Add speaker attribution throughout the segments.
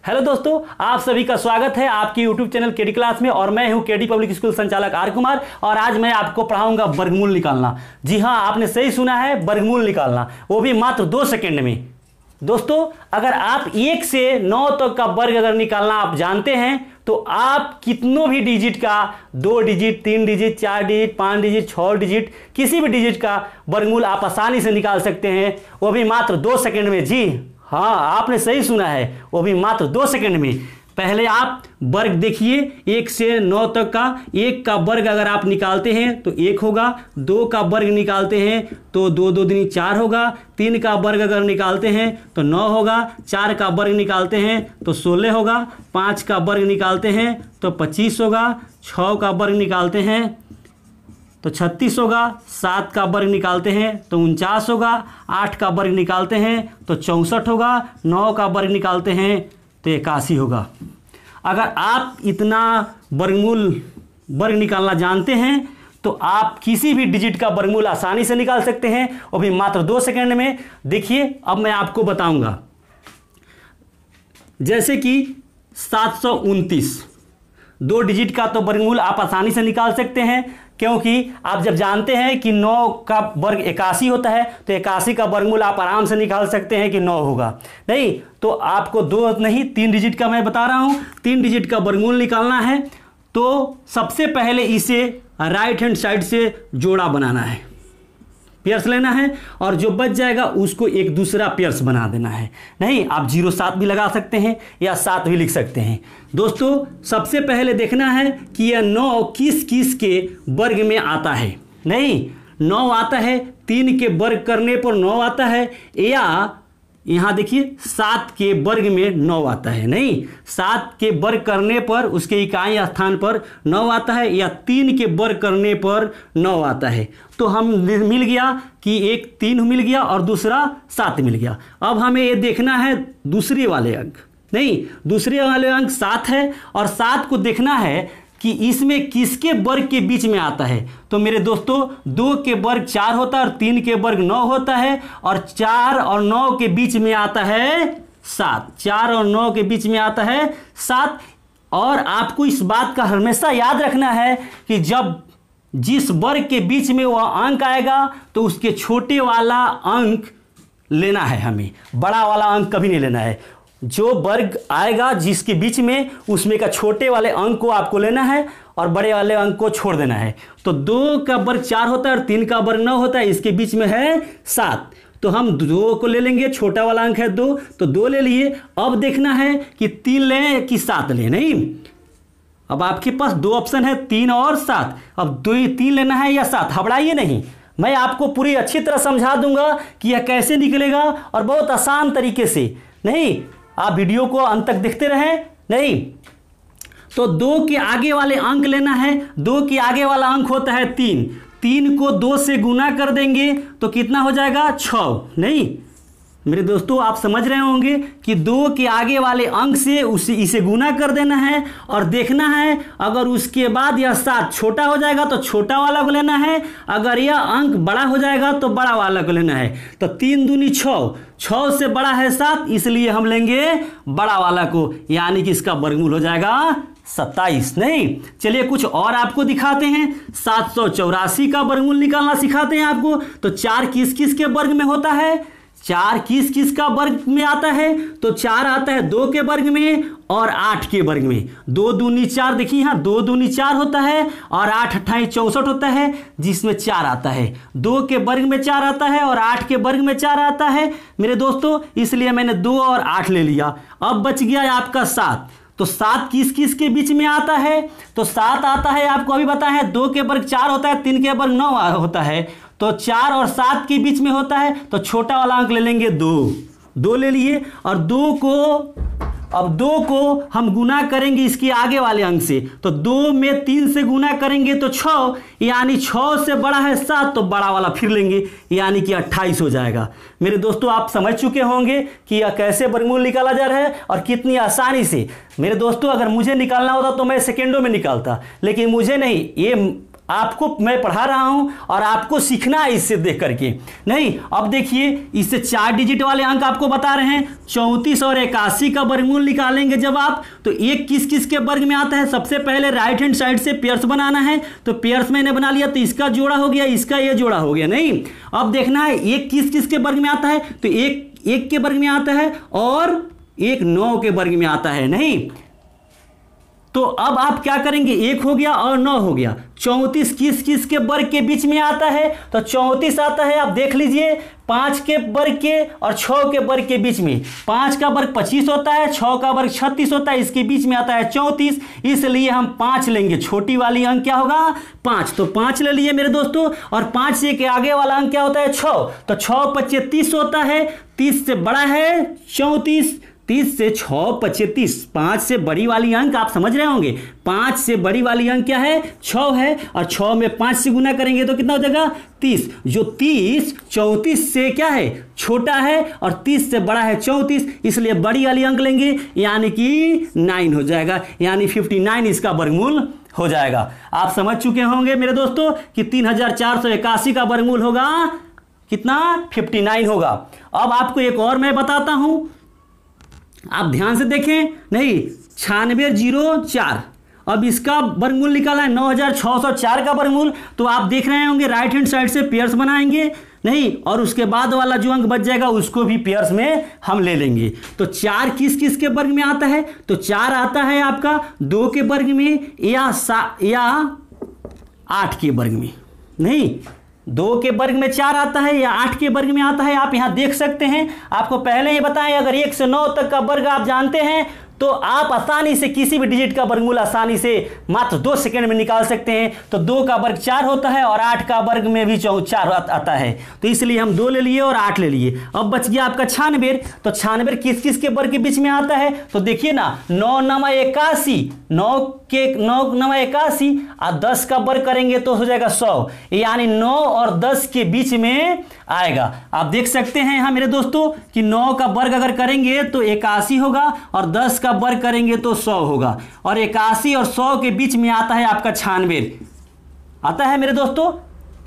Speaker 1: Hello दोस्तों, आप सभी का स्वागत है आपकी यूट्यूब चैनल केडी क्लास में। और मैं हूं केडी पब्लिक स्कूल संचालक आर कुमार। और आज मैं आपको पढ़ाऊंगा वर्गमूल निकालना। जी हां, आपने सही सुना है, वर्गमूल निकालना, वो भी मात्र 2 सेकंड में। दोस्तों, अगर आप 1 से 9 तक का वर्ग अगर निकालना आप जानते हैं तो आप कितनों भी डिजिट का, 2 digit, 3 digit, 4 digit, 5 digit, 6 digit, किसी भी डिजिट का वर्गमूल आप आसानी से निकाल सकते हैं, वो भी मात्र 2 सेकंड में। जी हाँ, आपने सही सुना है, वो भी मात्र 2 सेकंड में। पहले आप वर्ग देखिए, 1 से 9 तक का। 1 का वर्ग अगर आप निकालते हैं तो 1 होगा। 2 का वर्ग निकालते हैं तो 2 2 दूनी 4 होगा। 3 का वर्ग अगर निकालते हैं तो 9 होगा। 4 का वर्ग निकालते हैं तो 16 होगा। 5 का वर्ग निकालते हैं तो 25 होगा। 6 का वर्ग निकालते हैं तो 36 होगा। 7 का वर्ग निकालते हैं तो 49 होगा। 8 का वर्ग निकालते हैं तो 64 होगा। 9 का वर्ग निकालते हैं तो 81 होगा। अगर आप इतना वर्ग निकालना जानते हैं तो आप किसी भी डिजिट का वर्गमूल आसानी से निकाल सकते हैं, वो भी मात्र 2 सेकंड में। देखिए, अब मैं आपको बताऊंगा। जैसे कि 729, 2 डिजिट का तो वर्गमूल आप आसानी से निकाल सकते हैं, क्योंकि आप जब जानते हैं कि 9 का वर्ग 81 होता है तो 81 का वर्गमूल आप आराम से निकाल सकते हैं कि 9 होगा। नहीं तो आपको 2 नहीं 3 डिजिट का मैं बता रहा हूं। 3 डिजिट का वर्गमूल निकालना है तो सबसे पहले इसे राइट हैंड साइड से जोड़ा बनाना है, पेयर्स लेना है, और जो बच जाएगा उसको एक दूसरा पेयर्स बना देना है। नहीं, आप 0 7 भी लगा सकते हैं या 7 भी लिख सकते हैं। दोस्तों, सबसे पहले देखना है कि यह 9 किस किस के वर्ग में आता है। नहीं, 9 आता है, 3 के वर्ग करने पर 9 आता है, या यहाँ देखिए 7 के वर्ग में 9 आता है। नहीं, 7 के वर्ग करने पर उसके इकाई स्थान पर 9 आता है, या 3 के वर्ग करने पर 9 आता है। तो हम मिल गया कि एक 3 मिल गया और दूसरा 7 मिल गया। अब हमें ये देखना है दूसरे वाले अंक। नहीं, दूसरे वाले अंक 7 है, और 7 को देखना है कि इसमें किसके वर्ग के बीच में आता है। तो मेरे दोस्तों, 2 के वर्ग 4 होता है और 3 के वर्ग 9 होता है, और 4 और 9 के बीच में आता है 7। 4 और 9 के बीच में आता है 7। और आपको इस बात का हमेशा याद रखना है कि जब जिस वर्ग के बीच में वह अंक आएगा तो उसके छोटे वाला अंक लेना है हमें, बड़ा वाला अंक कभी नहीं लेना है। जो वर्ग आएगा जिसके बीच में, उसमें का छोटे वाले अंक को आपको लेना है और बड़े वाले अंक को छोड़ देना है। तो 2 का वर्ग 4 होता है और 3 का वर्ग 9 होता है, इसके बीच में है 7। तो हम 2 को ले लेंगे, छोटा वाला अंक है 2, तो 2 ले लिए। अब देखना है कि 3 लें कि 7 लें। नहीं, अब आपके पास 2 ऑप्शन है, 3 और 7। अब 3 लेना है या 7, घबराइए नहीं, मैं आपको पूरी अच्छी तरह समझा दूंगा कि यह कैसे निकलेगा, और बहुत आसान तरीके से। नहीं, आप वीडियो को अंत तक देखते रहें। नहीं तो 2 के आगे वाले अंक लेना है। 2 के आगे वाला अंक होता है 3। 3 को 2 से गुना कर देंगे तो कितना हो जाएगा? 6। नहीं मेरे दोस्तों, आप समझ रहे होंगे कि 2 के आगे वाले अंक से इसे गुना कर देना है, और देखना है अगर उसके बाद यह 7 छोटा हो जाएगा तो छोटा वाला को लेना है, अगर यह अंक बड़ा हो जाएगा तो बड़ा वाला को लेना है। तो 3 दूनी 6, 6 से बड़ा है 7, इसलिए हम लेंगे बड़ा वाला को, यानी कि इसका वर्गमूल हो जाएगा 27। नहीं, चलिए कुछ और आपको दिखाते हैं। 784 का वर्गमूल निकालना सिखाते हैं आपको। तो 4 किस किस के वर्ग में होता है? 4 किस किस का वर्ग में आता है? तो 4 आता है 2 के वर्ग में और 8 के वर्ग में। 2 दूनी 4, देखिए यहाँ 2 दूनी 4 होता है, और 8 28 64 होता है, जिसमें 4 आता है। 2 के वर्ग में 4 आता है और 8 के वर्ग में 4 आता है मेरे दोस्तों, इसलिए मैंने 2 और 8 ले लिया। अब बच गया आपका 7। तो 7 किस किस के बीच में आता है? तो 7 आता है, आपको अभी बताया है, 2 के वर्ग 4 होता है, 3 के वर्ग 9 होता है, तो 4 और 7 के बीच में होता है। तो छोटा वाला अंक ले लेंगे 2 ले लिए, और 2 को हम गुना करेंगे इसके आगे वाले अंक से। तो 2 में 3 से गुना करेंगे तो 6, यानी 6 से बड़ा है 7, तो बड़ा वाला फिर लेंगे, यानी कि 28 हो जाएगा। मेरे दोस्तों, आप समझ चुके होंगे कि यह कैसे वर्गमूल निकाला जा रहा है और कितनी आसानी से। मेरे दोस्तों, अगर मुझे निकालना होता तो मैं सेकेंडों में निकालता, लेकिन मुझे नहीं, ये आपको मैं पढ़ा रहा हूं और आपको सीखना है इससे देख करके। नहीं, अब देखिए इससे 4 डिजिट वाले अंक आपको बता रहे हैं। 34 और 81 का वर्गमूल निकालेंगे जब आप, तो एक किस किस के वर्ग में आता है। सबसे पहले राइट हैंड साइड से पेयर्स बनाना है, तो पेयर्स मैंने बना लिया, तो इसका जोड़ा हो गया, इसका ये जोड़ा हो गया। नहीं, अब देखना है एक किस किस के वर्ग में आता है, तो एक के वर्ग में आता है और एक 9 के वर्ग में आता है। नहीं, तो अब आप क्या करेंगे, 1 हो गया और 9 हो गया। 34 किस किस के वर्ग के बीच में आता है, तो 34 आता है, आप देख लीजिए 5 के वर्ग के और 6 के वर्ग के बीच में। 5 का वर्ग 25 होता है, 6 का वर्ग 36 होता है, इसके बीच में आता है 34, इसलिए हम 5 लेंगे। छोटी वाली अंक क्या होगा, 5, तो 5 ले लिए मेरे दोस्तों। और 5 से के आगे वाला अंक क्या होता है, 6, तो 6 5 30 होता है, 30 से बड़ा है 34, 30 से 6 35, 5 से बड़ी वाली अंक आप समझ रहे होंगे, 5 से बड़ी वाली अंक क्या है, 6 है, और 6 में 5 से गुना करेंगे तो कितना हो जाएगा, 30। जो 30 34 से क्या है, छोटा है, और 30 से बड़ा है 34, इसलिए बड़ी वाली अंक लेंगे, यानी कि 9 हो जाएगा, यानी 59 इसका वर्गमूल हो जाएगा। आप समझ चुके होंगे मेरे दोस्तों कि 3481 का वर्गमूल होगा कितना, 59 होगा। अब आपको एक और मैं बताता हूं, आप ध्यान से देखें। नहीं, 9604, अब इसका वर्गमूल निकाला है 9604 का वर्गमूल, तो आप देख रहे होंगे राइट हैंड साइड से पेयर्स बनाएंगे। नहीं, और उसके बाद वाला जो अंक बच जाएगा उसको भी पेयर्स में हम ले लेंगे। तो 4 किस किस के वर्ग में आता है, तो 4 आता है आपका 2 के वर्ग में या 8 के वर्ग में। नहीं, 2 के वर्ग में 4 आता है या 8 के वर्ग में आता है, आप यहां देख सकते हैं। आपको पहले ही बताएं, अगर 1 से 9 तक का वर्ग आप जानते हैं तो आप आसानी से किसी भी डिजिट का वर्गमूल आसानी से मात्र 2 सेकंड में निकाल सकते हैं। तो 2 का वर्ग 4 होता है और 8 का वर्ग में भी 4 आता है, तो इसलिए हम 2 ले लिए और 8 ले लिए। अब बच गया आपका 96, तो 96 किस किस के वर्ग के बीच में आता है, तो देखिए ना, 9 9 81, 9 9 81 और 10 का वर्ग करेंगे तो हो जाएगा 100, यानी 9 और 10 के बीच में आएगा। आप देख सकते हैं यहां मेरे दोस्तों कि 9 का वर्ग अगर करेंगे तो 81 होगा और 10 का वर्ग करेंगे तो 100 होगा, और 81 और 100 के बीच में आता है आपका 96 आता है मेरे दोस्तों।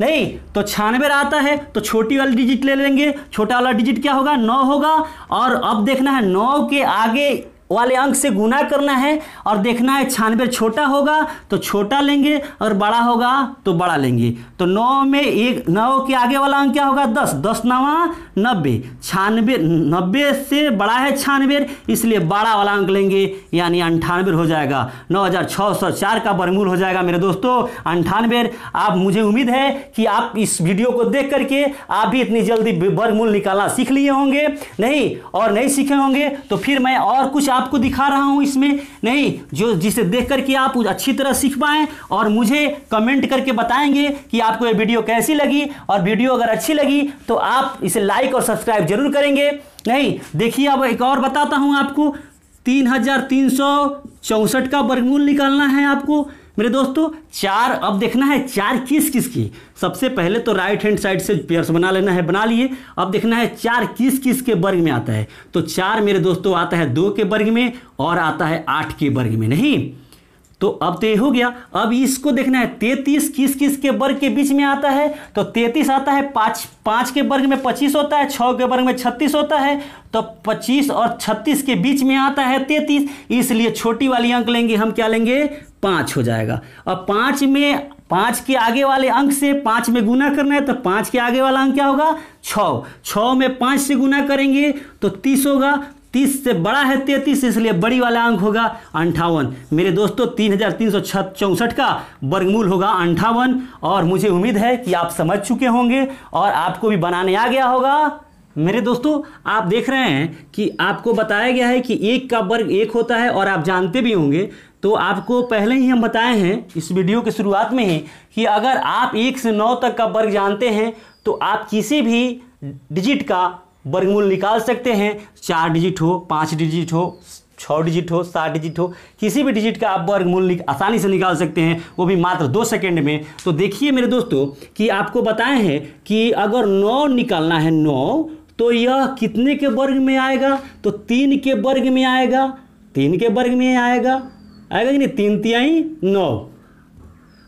Speaker 1: नहीं, तो 96 आता है, तो छोटी वाली डिजिट ले लेंगे। छोटा वाला डिजिट क्या होगा, 9 होगा, और अब देखना है 9 के आगे वाले अंक से गुना करना है और देखना है 96 छोटा होगा तो छोटा लेंगे और बड़ा होगा तो बड़ा लेंगे। तो 9 के आगे वाला अंक क्या होगा, 10, 10 9 90, 90 से बड़ा है 96, इसलिए बड़ा वाला अंक लेंगे, यानी 98 हो जाएगा। 9604 का वर्गमूल हो जाएगा मेरे दोस्तों 98। आप, मुझे उम्मीद है कि आप इस वीडियो को देख करके आप भी इतनी जल्दी वर्गमूल निकालना सीख लिए होंगे। नहीं, और नहीं सीखे होंगे तो फिर मैं और कुछ आपको दिखा रहा हूं इसमें, नहीं, जो जिसे देख करके आप अच्छी तरह सीख पाएं और मुझे कमेंट करके बताएंगे कि आपको ये वीडियो कैसी लगी। और वीडियो अगर अच्छी लगी तो आप इसे लाइक और सब्सक्राइब जरूर करेंगे। नहीं, देखिए अब एक और बताता हूं आपको, 3364 का वर्गमूल निकालना है आपको मेरे दोस्तों। 4, अब देखना है 4 किस किस की, सबसे पहले तो राइट हैंड साइड से पेयर्स बना लेना है, बना लिए। अब देखना है 4 किस किस के वर्ग में आता है, तो 4 मेरे दोस्तों आता है 2 के वर्ग में और आता है 8 के वर्ग में। नहीं, तो अब तो ये हो गया। अब इसको देखना है 33 किस किस के वर्ग के बीच में आता है, तो 33 आता है 5 के वर्ग में 25 होता है, 6 के वर्ग में 36 होता है, तो 25 और 36 के बीच में आता है 33, इसलिए छोटी वाली अंक लेंगे हम, क्या लेंगे, 5 हो जाएगा। अब 5 के आगे वाले अंक से 5 में गुना करना है, तो 5 के आगे वाला अंक क्या होगा, 6 में 5 से गुना करेंगे तो 30 होगा, 30 से बड़ा है 33, इसलिए बड़ी वाला अंक होगा 58। मेरे दोस्तों 3364 का वर्गमूल होगा 58, और मुझे उम्मीद है कि आप समझ चुके होंगे और आपको भी बनाने आ गया होगा। मेरे दोस्तों आप देख रहे हैं कि आपको बताया गया है कि 1 का वर्ग 1 होता है, और आप जानते भी होंगे, तो आपको पहले ही हम बताए हैं इस वीडियो के शुरुआत में ही कि अगर आप 1 से 9 तक का वर्ग जानते हैं तो आप किसी भी डिजिट का वर्गमूल निकाल सकते हैं। 4 डिजिट हो, 5 डिजिट हो, 6 डिजिट हो, 7 डिजिट हो, किसी भी डिजिट का आप वर्गमूल आसानी से निकाल सकते हैं, वो भी मात्र 2 सेकंड में। तो देखिए मेरे दोस्तों कि आपको बताए हैं कि अगर 9 निकालना है, 9, तो यह कितने के वर्ग में आएगा, तो 3 के वर्ग में आएगा, 3 के वर्ग में आएगा कि नहीं, 3 तिहाई 9।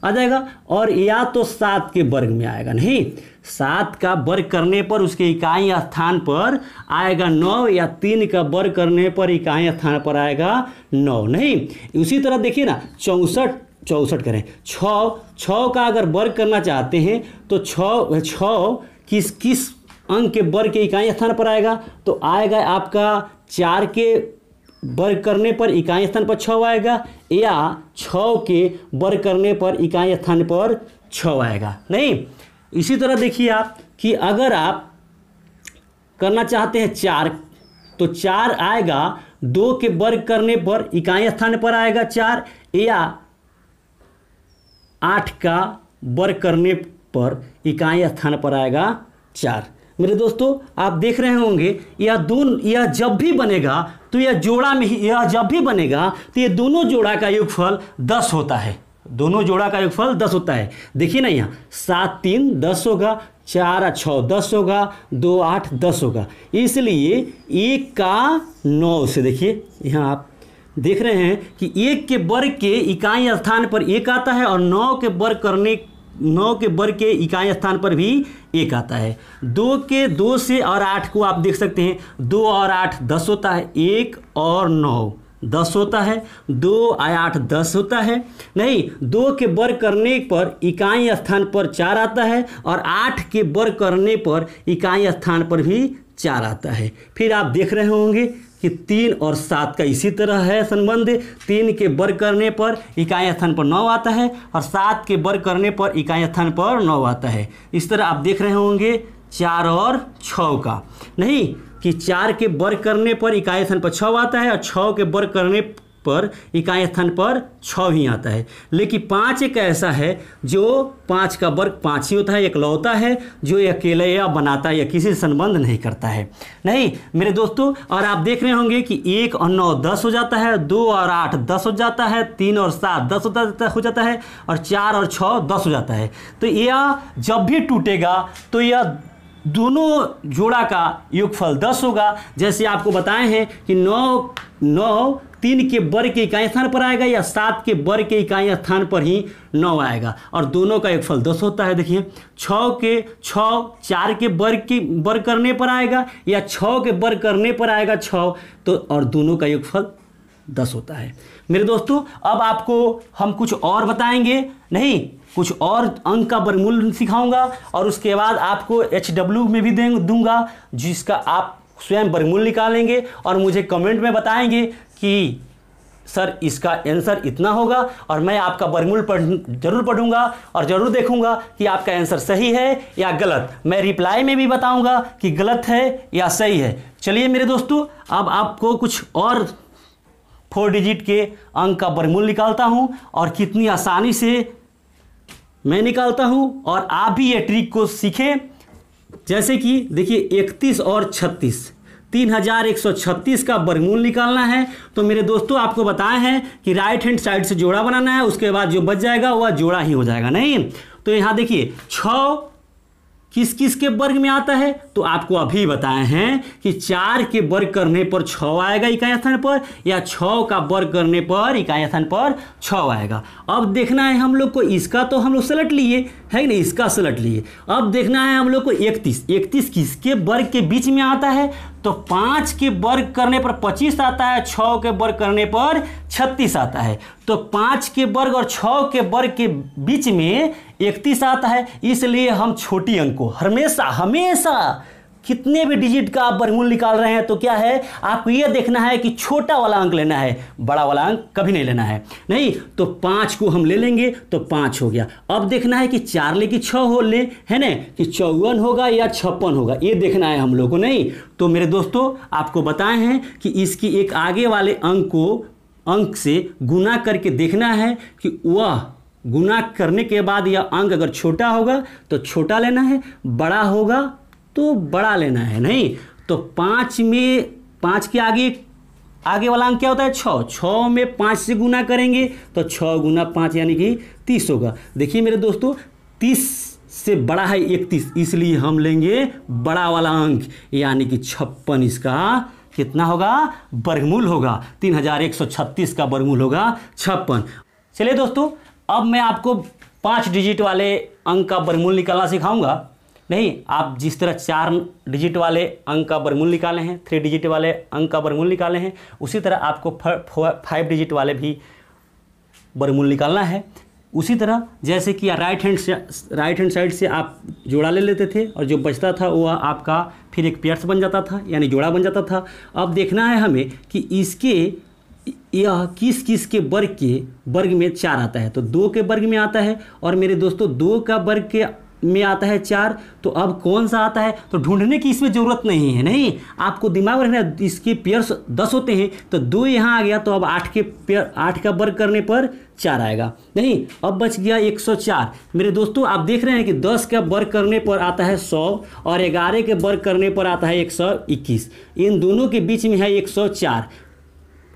Speaker 1: आ जाएगा, और या तो 7 के वर्ग में आएगा, नहीं 7 का वर्ग करने पर उसके इकाई स्थान पर आएगा 9, या 3 का वर्ग करने पर इकाई स्थान पर आएगा 9, नहीं। उसी तरह देखिए ना 64 करें, 6 का अगर वर्ग करना चाहते हैं तो 6 किस अंक के वर्ग के इकाई स्थान पर आएगा, तो आएगा आपका 4 के वर्ग करने पर इकाई स्थान पर 6 आएगा, या 6 के वर्ग करने पर इकाई स्थान पर 6 आएगा, नहीं। इसी तरह देखिए आप कि अगर आप करना चाहते हैं 4, तो 4 आएगा 2 के वर्ग करने पर इकाई स्थान पर आएगा 4, या 8 का वर्ग करने पर इकाई स्थान पर आएगा 4। मेरे दोस्तों आप देख रहे होंगे यह जब भी बनेगा तो यह जोड़ा में ही, यह जब भी बनेगा तो ये दोनों जोड़ा का योगफल 10 होता है, दोनों जोड़ा का योगफल 10 होता है। देखिए ना यहाँ 7 3 10 होगा, 4 6 10 होगा, 2 8 10 होगा, इसलिए 1 का 9 से देखिए यहाँ आप देख रहे हैं कि 1 के वर्ग के इकाई स्थान पर 1 आता है, और 9 के वर्ग के इकाई स्थान पर भी 1 आता है। 2 से और 8 को आप देख सकते हैं, 2 और 8 10 होता है, 1 और 9 10 होता है, 2 और 8 10 होता है, नहीं 2 के वर्ग करने पर इकाई स्थान पर 4 आता है, और 8 के वर्ग करने पर इकाई स्थान पर भी 4 आता है। फिर आप देख रहे होंगे कि 3 और 7 का इसी तरह है संबंध, 3 के वर्ग करने पर इकाई स्थान पर 9 आता है, और 7 के वर्ग करने पर इकाई स्थान पर 9 आता है। इस तरह आप देख रहे होंगे 4 और 6 का, नहीं कि 4 के वर्ग करने पर इकाई स्थान पर 6 आता है, और 6 के वर्ग करने पर इकाई स्थान पर 6 ही आता है। लेकिन 5 एक ऐसा है जो 5 का वर्ग 5 ही होता है, इकलौता है जो अकेले या बनाता है या किसी से संबंध नहीं करता है, नहीं मेरे दोस्तों। और आप देख रहे होंगे कि 1 और 9 10 हो जाता है, 2 और 8 10 हो जाता है, 3 और 7 10 हो जाता है, और 4 और 6 10 हो जाता है। तो यह जब भी टूटेगा तो यह दोनों जोड़ा का योगफल 10 होगा। जैसे आपको बताए हैं कि 9 3 के वर्ग के इकाई स्थान पर आएगा, या 7 के वर्ग के इकाई स्थान पर ही 9 आएगा, और दोनों का योगफल 10 होता है। देखिए 6 4 के वर्ग करने पर आएगा, या 6 के वर्ग करने पर आएगा 6, तो और दोनों का योगफल 10 होता है। मेरे दोस्तों अब आपको हम कुछ और बताएंगे, नहीं कुछ और अंक का वर्गमूल सिखाऊंगा, और उसके बाद आपको HW में भी दूंगा, जिसका आप स्वयं वर्गमूल निकालेंगे और मुझे कमेंट में बताएंगे कि सर इसका आंसर इतना होगा, और मैं आपका वर्गमूल जरूर पढ़ूंगा और जरूर देखूंगा कि आपका आंसर सही है या गलत। मैं रिप्लाई में भी बताऊंगा कि गलत है या सही है। चलिए मेरे दोस्तों अब आपको कुछ और 4 डिजिट के अंक का वर्गमूल निकालता हूं, और कितनी आसानी से मैं निकालता हूं, और आप भी ये ट्रिक को सीखें। जैसे कि देखिए 31 और 36, 3136 का वर्गमूल निकालना है। तो मेरे दोस्तों आपको बताए हैं कि राइट हैंड साइड से जोड़ा बनाना है, उसके बाद जो बच जाएगा वह जोड़ा ही हो जाएगा, नहीं। तो यहाँ देखिए 6 किस किस के वर्ग में आता है, तो आपको अभी बताए हैं कि 4 के वर्ग करने पर 6 आएगा इकाई स्थान पर, या 6 का वर्ग करने पर इकाई स्थान पर 6 आएगा। अब देखना है हम लोग को, इसका तो हम लोग सलट लिए है कि नहीं, इसका सलट लिए। अब देखना है हम लोग को 31 किसके वर्ग के बीच में आता है, तो 5 के वर्ग करने पर 25 आता है, 6 के वर्ग करने पर 36 आता है। तो 5 के वर्ग और 6 के वर्ग के बीच में 31 आता है, इसलिए हम छोटी अंक को हमेशा कितने भी डिजिट का आप वर्गमूल निकाल रहे हैं तो क्या है, आपको यह देखना है कि छोटा वाला अंक लेना है, बड़ा वाला अंक कभी नहीं लेना है, नहीं। तो 5 को हम ले लेंगे तो 5 हो गया। अब देखना है कि 4 लेके 6 हो ले, है ना, कि 54 होगा या 56 होगा, ये देखना है हम लोग को, नहीं। तो मेरे दोस्तों आपको बताए हैं कि इसकी एक आगे वाले अंक को अंक से गुना करके देखना है कि वह गुना करने के बाद यह अंक अगर छोटा होगा तो छोटा लेना है, बड़ा होगा तो बड़ा लेना है, नहीं। तो 5 के आगे वाला अंक क्या होता है, 6 में 5 से गुना करेंगे तो 6 गुना 5 यानी कि 30 होगा। देखिए मेरे दोस्तों 30 से बड़ा है 31, इसलिए हम लेंगे बड़ा वाला अंक यानी कि 56। इसका कितना होगा, वर्गमूल होगा 3136 का वर्गमूल होगा 56। चलिए दोस्तों अब मैं आपको 5 डिजिट वाले अंक का वर्गमूल निकालना सिखाऊंगा। नहीं, आप जिस तरह 4 डिजिट वाले अंक का वर्गमूल निकाले हैं, 3 डिजिट वाले अंक का वर्गमूल निकाले हैं, उसी तरह आपको 5 डिजिट वाले भी वर्गमूल निकालना है। उसी तरह जैसे कि राइट हैंड साइड से आप जोड़ा ले लेते थे और जो बचता था वो आपका फिर एक पेयर्स बन जाता था, यानी जोड़ा बन जाता था। अब देखना है हमें कि इसके यह किस किस के वर्ग में 4 आता है। तो 2 के वर्ग में आता है और मेरे दोस्तों 2 का वर्ग के में आता है 4। तो अब कौन सा आता है, तो ढूंढने की इसमें ज़रूरत नहीं है। नहीं, आपको दिमाग में रखना, इसके पेयर्स 10 होते हैं, तो 2 यहाँ आ गया, तो अब 8 का वर्ग करने पर 4 आएगा। नहीं, अब बच गया 104। मेरे दोस्तों आप देख रहे हैं कि 10 का वर्ग करने पर आता है 100 और 11 के वर्ग करने पर आता है 121। इन दोनों के बीच में है 104,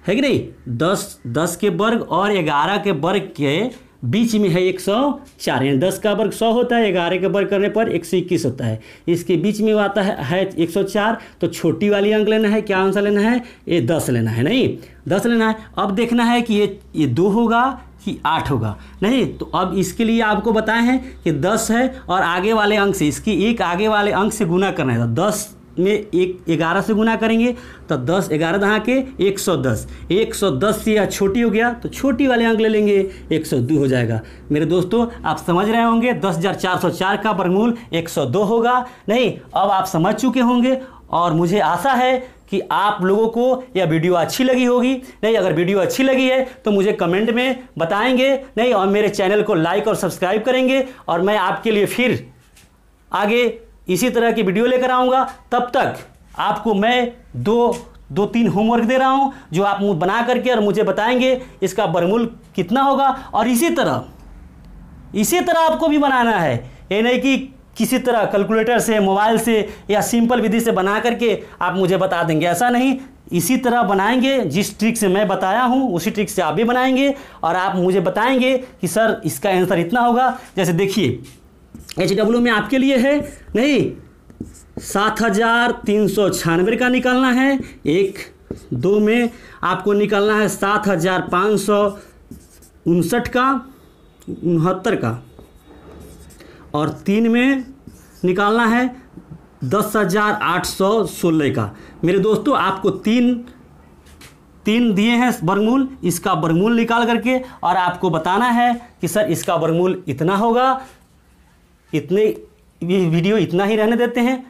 Speaker 1: है कि नहीं। 10 के वर्ग और 11 के वर्ग के बीच में है 104, यानी 10 का वर्ग 100 होता है, 11 के वर्ग करने पर 121 होता है। इसके बीच में आता है 104। तो छोटी वाली अंक लेना है, क्या आंसर लेना है, ये 10 लेना है। नहीं, 10 लेना है। अब देखना है कि ये 2 होगा कि 8 होगा। नहीं, तो अब इसके लिए आपको बताए हैं कि 10 है और आगे वाले अंक से, इसकी एक आगे वाले अंक से गुना करना है। तो 10 में 11 से गुना करेंगे तो 10 11 दहा के 110। 110 से यह छोटी हो गया तो छोटी वाले अंक ले लेंगे, 102 हो जाएगा। मेरे दोस्तों आप समझ रहे होंगे 10,404 का वर्गमूल 102 होगा। नहीं, अब आप समझ चुके होंगे और मुझे आशा है कि आप लोगों को यह वीडियो अच्छी लगी होगी। नहीं, अगर वीडियो अच्छी लगी है तो मुझे कमेंट में बताएंगे। नहीं, और मेरे चैनल को लाइक और सब्सक्राइब करेंगे और मैं आपके लिए फिर आगे इसी तरह की वीडियो लेकर आऊँगा। तब तक आपको मैं 2-3 होमवर्क दे रहा हूँ जो आप बना करके और मुझे बताएंगे इसका वर्गमूल कितना होगा। और इसी तरह आपको भी बनाना है। ये नहीं कि किसी तरह कैलकुलेटर से, मोबाइल से या सिंपल विधि से बना करके आप मुझे बता देंगे, ऐसा नहीं। इसी तरह बनाएंगे, जिस ट्रिक से मैं बताया हूँ उसी ट्रिक से आप भी बनाएंगे और आप मुझे बताएंगे कि सर इसका आंसर इतना होगा। जैसे देखिए HW में आपके लिए है, नहीं 7,396 का निकालना है। 1-2 में आपको निकालना है 7,559 का, 69 का, और 3 में निकालना है 10,816 का। मेरे दोस्तों आपको तीन दिए हैं वर्गमूल, इसका वर्गमूल निकाल करके और आपको बताना है कि सर इसका वर्गमूल इतना होगा। इतने वीडियो इतना ही रहने देते हैं।